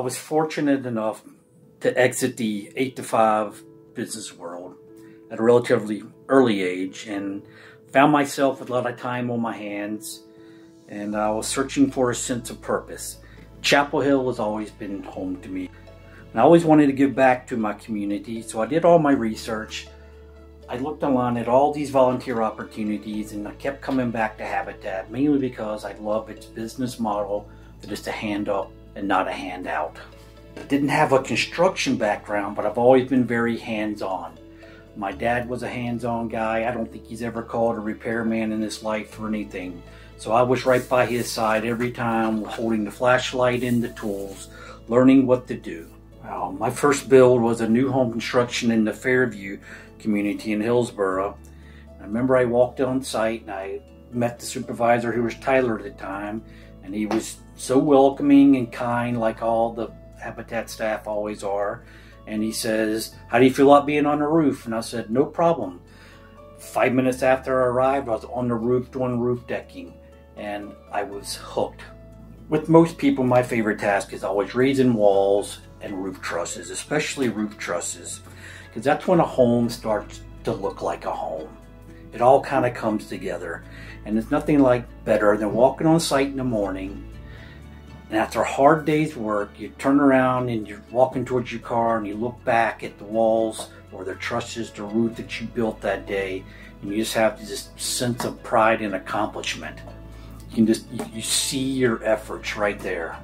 was fortunate enough to exit the 8 to 5 business world at a relatively early age and found myself with a lot of time on my hands, and I was searching for a sense of purpose. Chapel Hill has always been home to me. And I always wanted to give back to my community, so I did all my research. I looked online at all these volunteer opportunities, and I kept coming back to Habitat, mainly because I love its business model that is a hand up and not a handout. I didn't have a construction background, but I've always been very hands-on. My dad was a hands-on guy. I don't think he's ever called a repairman in his life for anything. So I was right by his side every time, holding the flashlight and the tools, learning what to do. My first build was a new home construction in the Fairview community in Hillsborough. I remember I walked on site and I met the supervisor, who was Tyler at the time, and he was so welcoming and kind, like all the Habitat staff always are. And he says, "How do you feel about being on the roof?" And I said, "No problem." 5 minutes after I arrived, I was on the roof doing roof decking, and I was hooked. With most people, my favorite task is always raising walls and roof trusses, especially roof trusses, because that's when a home starts to look like a home. It all kind of comes together, and there's nothing like better than walking on site in the morning, and after a hard day's work, you turn around and you're walking towards your car and you look back at the walls or the trusses, the roof that you built that day, and you just have this sense of pride and accomplishment. You see your efforts right there.